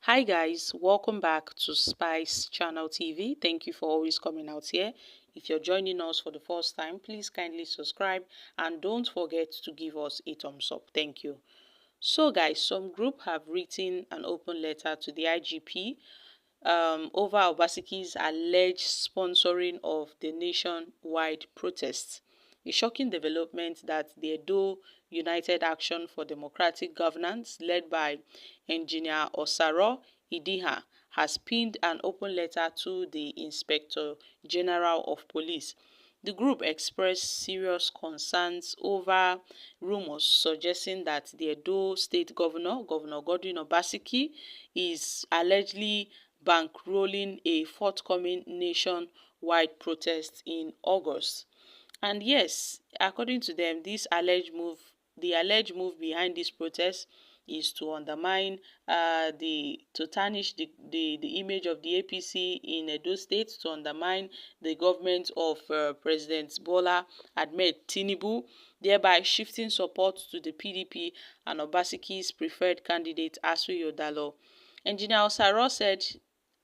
Hi guys, welcome back to Spice Channel TV. Thank you for always coming out here. If you're joining us for the first time, please kindly subscribe and don't forget to give us a thumbs up. Thank you. So guys, some group have written an open letter to the IGP over Obaseki's alleged sponsoring of the nationwide protests. A shocking development that the Edo United Action for Democratic Governance, led by Engineer Osaro Idiha, has pinned an open letter to the Inspector General of Police. The group expressed serious concerns over rumors suggesting that the Edo State Governor, Governor Godwin Obaseki, is allegedly bankrolling a forthcoming nationwide protest in August. And yes, according to them, the alleged move behind this protest is to undermine to tarnish the image of the APC in Edo State, to undermine the government of President Bola Ahmed Tinubu, thereby shifting support to the PDP and Obaseki's preferred candidate Asu Yodalo. Engineer Osaro said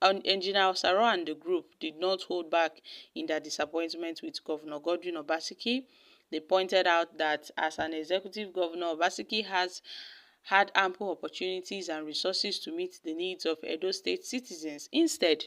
Engineer Osaro and the group did not hold back in their disappointment with Governor Godwin Obaseki. They pointed out that as an executive governor, Obaseki has had ample opportunities and resources to meet the needs of Edo State citizens. Instead,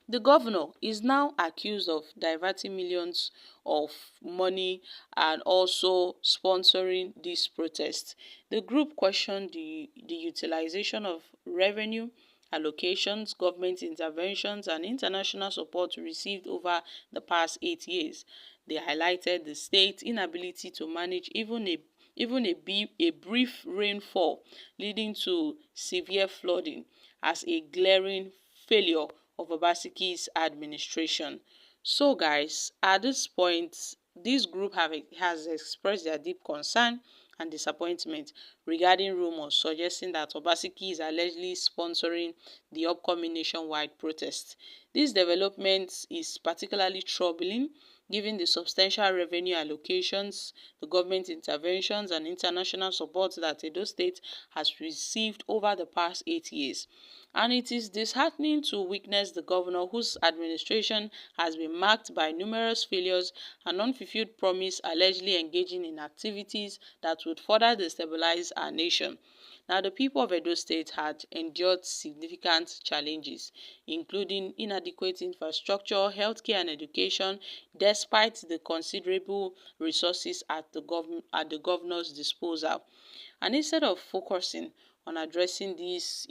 the governor is now accused of diverting millions of money and also sponsoring this protest. The group questioned the utilization of revenue allocations, government interventions, and international support received over the past 8 years. They highlighted the state's inability to manage even a brief rainfall, leading to severe flooding, as a glaring failure of Obaseki's administration. So guys, at this point, this group has expressed their deep concern and disappointment regarding rumors suggesting that Obaseki is allegedly sponsoring the upcoming nationwide protest. This development is particularly troubling given the substantial revenue allocations, the government interventions, and international support that Edo State has received over the past 8 years. And it is disheartening to witness the governor, whose administration has been marked by numerous failures and unfulfilled promise, allegedly engaging in activities that would further destabilize our nation. Now, the people of Edo State had endured significant challenges, including inadequate infrastructure, healthcare, and education, despite the considerable resources at the governor's disposal. And instead of focusing on addressing these,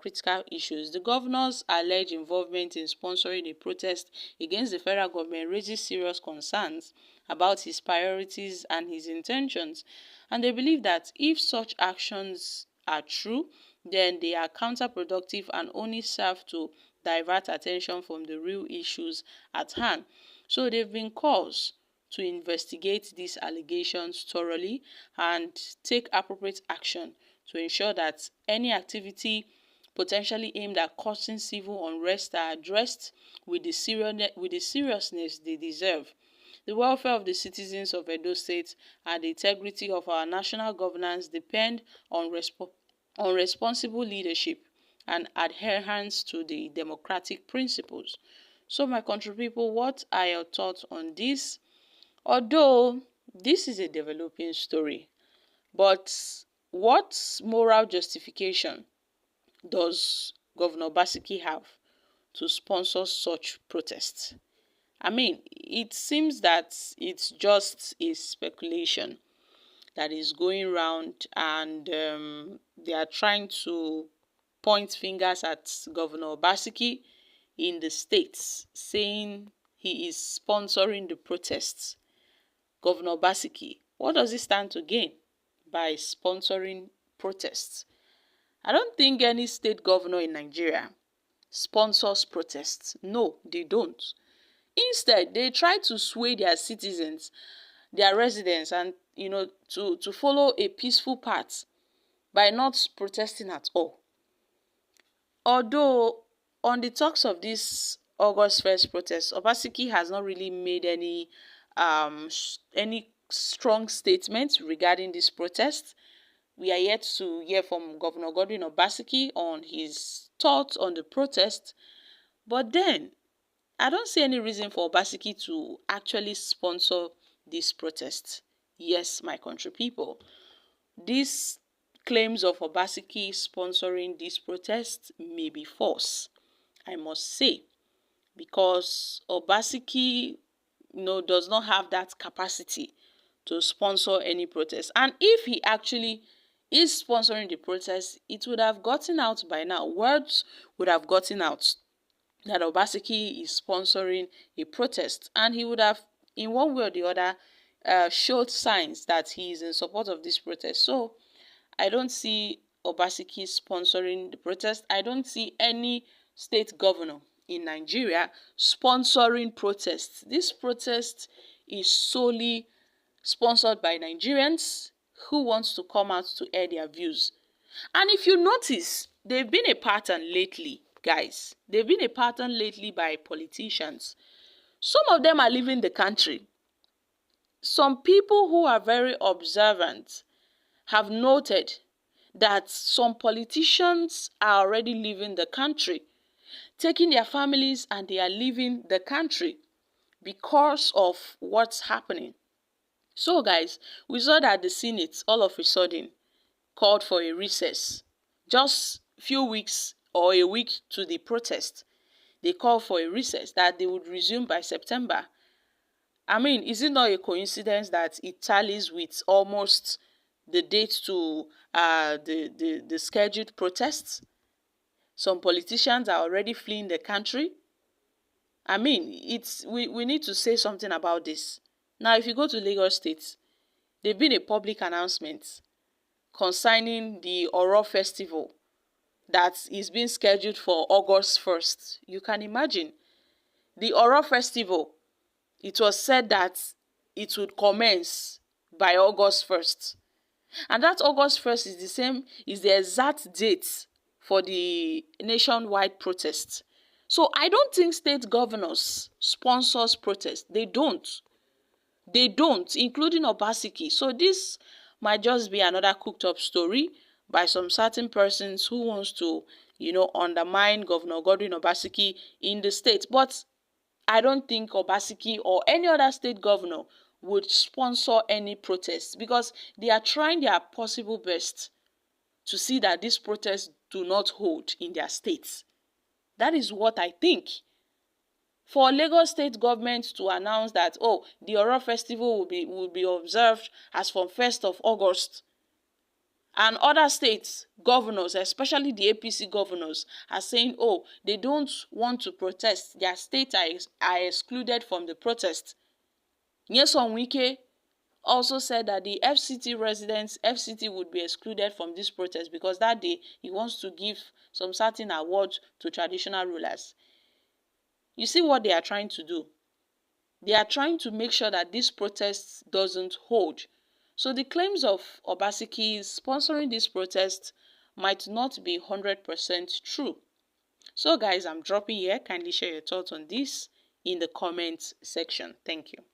critical issues, the governor's alleged involvement in sponsoring a protest against the federal government raises serious concerns about his priorities and his intentions. And they believe that if such actions are true, then they are counterproductive and only serve to divert attention from the real issues at hand. So they've been calls to investigate these allegations thoroughly and take appropriate action to ensure that any activity potentially aimed at causing civil unrest are addressed with the seriousness they deserve. The welfare of the citizens of Edo State and the integrity of our national governance depend on responsible leadership and adherence to the democratic principles. So my country people, what are your thoughts on this? Although this is a developing story, but what moral justification does Governor Obaseki have to sponsor such protests? I mean, it seems that it's just a speculation that is going around, and they are trying to point fingers at Governor Obaseki in the states, saying he is sponsoring the protests. Governor Obaseki, what does he stand to gain by sponsoring protests? I don't think any state governor in Nigeria sponsors protests. No, they don't. Instead, they try to sway their citizens, their residents, and to follow a peaceful path by not protesting at all. Although on the talks of this August 1st protest, Obaseki has not really made any strong statements regarding this protest. We are yet to hear from Governor Godwin Obaseki on his thoughts on the protest. But then, I don't see any reason for Obaseki to actually sponsor this protest. Yes, my country people. These claims of Obaseki sponsoring this protest may be false, I must say, because Obaseki does not have that capacity to sponsor any protest. And if he actually is sponsoring the protest, it would have gotten out by now. Words would have gotten out that Obaseki is sponsoring a protest, and he would have, in one way or the other, showed signs that he is in support of this protest. So I don't see Obaseki sponsoring the protest. I don't see any state governor in Nigeria sponsoring protests. This protest is solely sponsored by Nigerians who wants to come out to air their views. And if you notice, they've been a pattern lately, guys. They've been a pattern lately by politicians. Some of them are leaving the country. Some people who are very observant have noted that some politicians are already leaving the country, taking their families, and they are leaving the country because of what's happening. So guys, we saw that the Senate all of a sudden called for a recess. Just few weeks or a week to the protest, they called for a recess that they would resume by September. I mean, is it not a coincidence that it tallies with almost the date to the scheduled protests? Some politicians are already fleeing the country. I mean, we need to say something about this. Now, if you go to Lagos State, there's been a public announcement concerning the Oro festival that is being scheduled for August 1st. You can imagine. The Oro festival, it was said that it would commence by August 1st. And that August 1st is the exact date for the nationwide protest. So I don't think state governors sponsors protests. They don't. They don't, including Obaseki. So this might just be another cooked up story by some certain persons who wants to, undermine Governor Godwin Obaseki in the state. But I don't think Obaseki or any other state governor would sponsor any protests, because they are trying their possible best to see that these protests do not hold in their states. That is what I think. For Lagos state government to announce that, the Oro festival will be observed as from 1st of August, and other states governors, especially the APC governors, are saying, they don't want to protest. Their states are excluded from the protest. Nyesom Wike also said that the FCT would be excluded from this protest because that day he wants to give some certain awards to traditional rulers. You see what they are trying to do? They are trying to make sure that this protest doesn't hold. So the claims of Obaseki sponsoring this protest might not be 100% true. So guys, I'm dropping here. Kindly share your thoughts on this in the comments section. Thank you.